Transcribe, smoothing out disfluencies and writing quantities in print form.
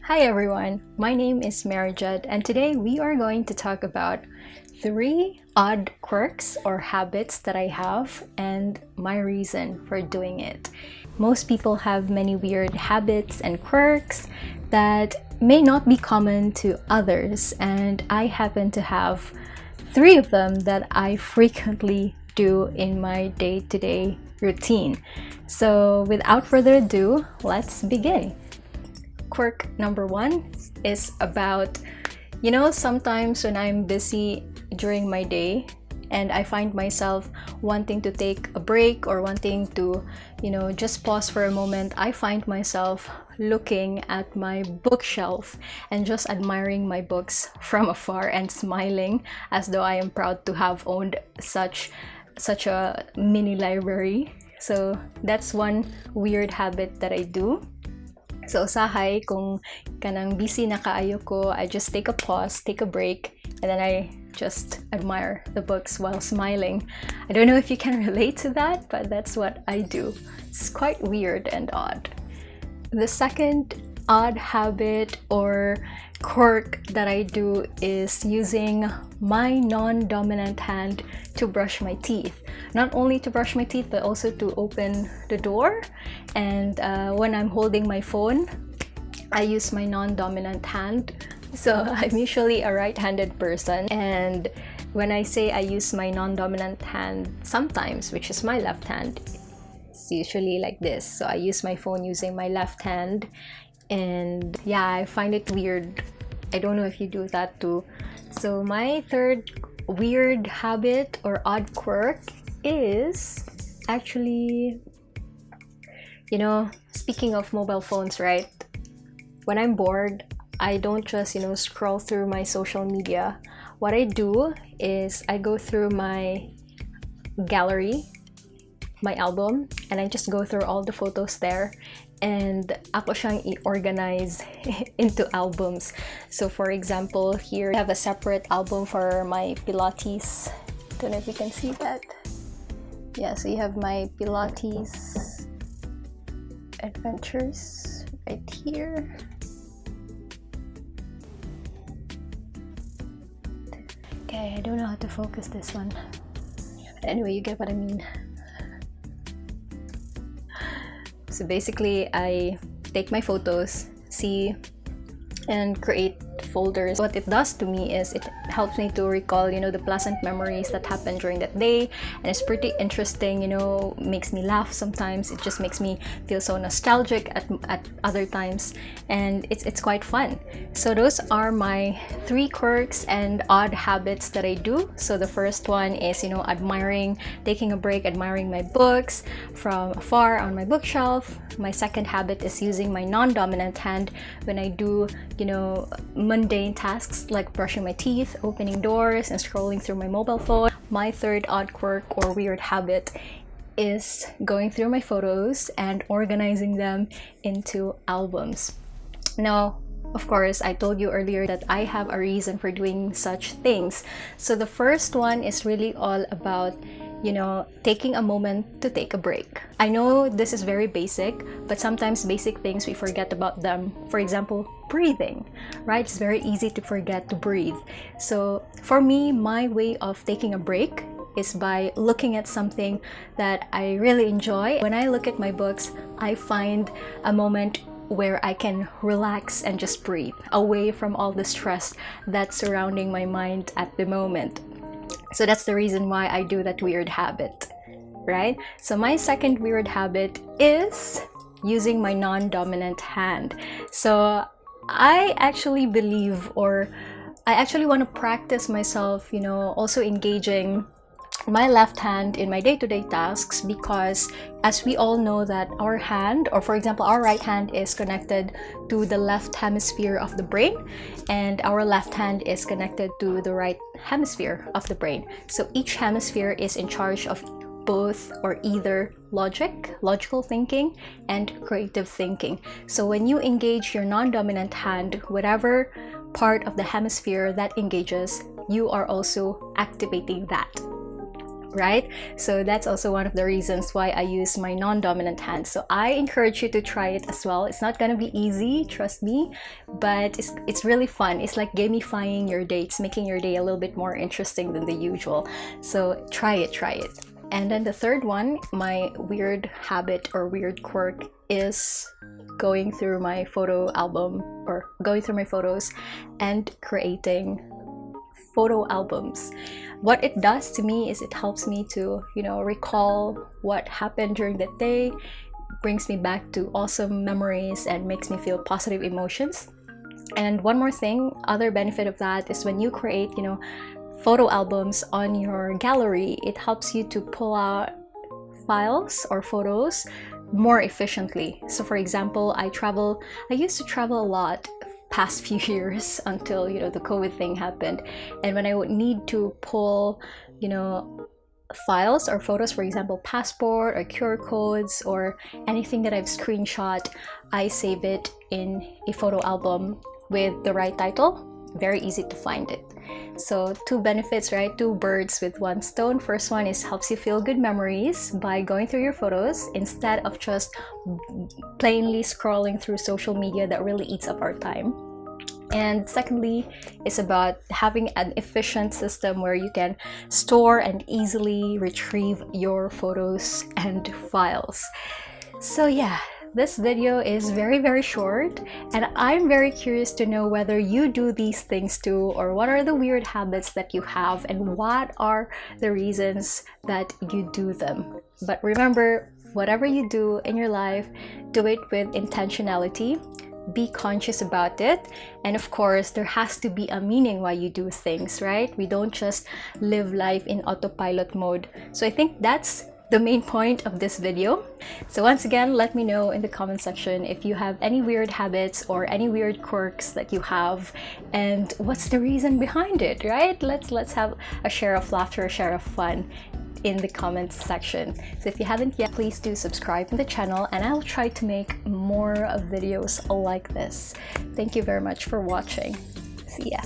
Hi everyone, my name is Marijad and today we are going to talk about 3 odd quirks or habits that I have and my reason for doing it. Most people have many weird habits and quirks that may not be common to others, and I happen to have 3 of them that I frequently do in my day-to-day routine. So without further ado, let's begin. Quirk number 1 is about, sometimes when I'm busy during my day and I find myself wanting to take a break or wanting to, just pause for a moment, I find myself looking at my bookshelf and just admiring my books from afar and smiling as though I am proud to have owned such a mini library. So that's one weird habit that I do. So usahay kung kanang busy na kaayo ko, I just take a pause, take a break, and then I just admire the books while smiling. I don't know if you can relate to that, but that's what I do. It's quite weird and odd. The second odd habit or quirk that I do is using my non-dominant hand to brush my teeth. Not only to brush my teeth, but also to open the door. And when I'm holding my phone, I use my non-dominant hand. So I'm usually a right-handed person, and when I say I use my non-dominant hand sometimes, which is my left hand, it's usually like this. So I use my phone using my left hand, and yeah, I find it weird. I don't know if you do that too. So my third weird habit or odd quirk is actually, speaking of mobile phones, right? When I'm bored, I don't just, scroll through my social media. What I do is I go through my gallery, my album, and I just go through all the photos there, and ako siyang i-organize into albums. So for example, here I have a separate album for my Pilates. Don't know if you can see that. Yeah, so you have my Pilates adventures right here. Okay, I don't know how to focus this one. Anyway, you get what I mean. So basically, I take my photos, see, and create folders. What it does to me is it helps me to recall, the pleasant memories that happened during that day, and it's pretty interesting, makes me laugh sometimes. It just makes me feel so nostalgic at other times, and it's quite fun. So those are my 3 quirks and odd habits that I do. So the first one is, taking a break, admiring my books from afar on my bookshelf. My second habit is using my non-dominant hand when I do, mundane tasks like brushing my teeth, opening doors, and scrolling through my mobile phone. My third odd quirk or weird habit is going through my photos and organizing them into albums. Now, of course, I told you earlier that I have a reason for doing such things. So the first one is really all about, taking a moment to take a break. I know this is very basic, but sometimes basic things we forget about them. For example, breathing, right? It's very easy to forget to breathe. So for me, my way of taking a break is by looking at something that I really enjoy. When I look at my books, I find a moment where I can relax and just breathe away from all the stress that's surrounding my mind at the moment. So that's the reason why I do that weird habit, right? So my second weird habit is using my non-dominant hand. So I actually believe, or I actually want to practice myself, also engaging my left hand in my day-to-day tasks, because as we all know that our hand, or for example our right hand, is connected to the left hemisphere of the brain, and our left hand is connected to the right hemisphere of the brain. So each hemisphere is in charge of both or either logical thinking and creative thinking. So when you engage your non-dominant hand, whatever part of the hemisphere that engages, you are also activating that. right? So that's also one of the reasons why I use my non-dominant hand. So I encourage you to try it as well. It's not gonna be easy, trust me, but it's really fun. It's like gamifying your day. It's making your day a little bit more interesting than the usual. So try it. And then the third one, my weird habit or weird quirk, is going through my photo album or going through my photos and creating photo albums. What it does to me is it helps me to, recall what happened during that day, brings me back to awesome memories, and makes me feel positive emotions. And one more thing, other benefit of that is when you create, photo albums on your gallery, it helps you to pull out files or photos more efficiently. So for example, I used to travel a lot past few years until the COVID thing happened, and when I would need to pull files or photos, for example passport or QR codes or anything that I've screenshot, I save it in a photo album with the right title. Very easy to find it. So two benefits, right? Two birds with one stone. First one is helps you feel good memories by going through your photos instead of just plainly scrolling through social media that really eats up our time. And secondly, it's about having an efficient system where you can store and easily retrieve your photos and files. So yeah, this video is very, very short, and I'm very curious to know whether you do these things too, or what are the weird habits that you have and what are the reasons that you do them. But remember, whatever you do in your life, do it with intentionality. Be conscious about it, and of course there has to be a meaning why you do things, right? We don't just live life in autopilot mode. So I think that's the main point of this video. So once again, let me know in the comment section if you have any weird habits or any weird quirks that you have, and what's the reason behind it, right? Let's have a share of laughter, a share of fun in the comments section. So if you haven't yet, please do subscribe to the channel, and I'll try to make more videos like this. Thank you very much for watching. See ya.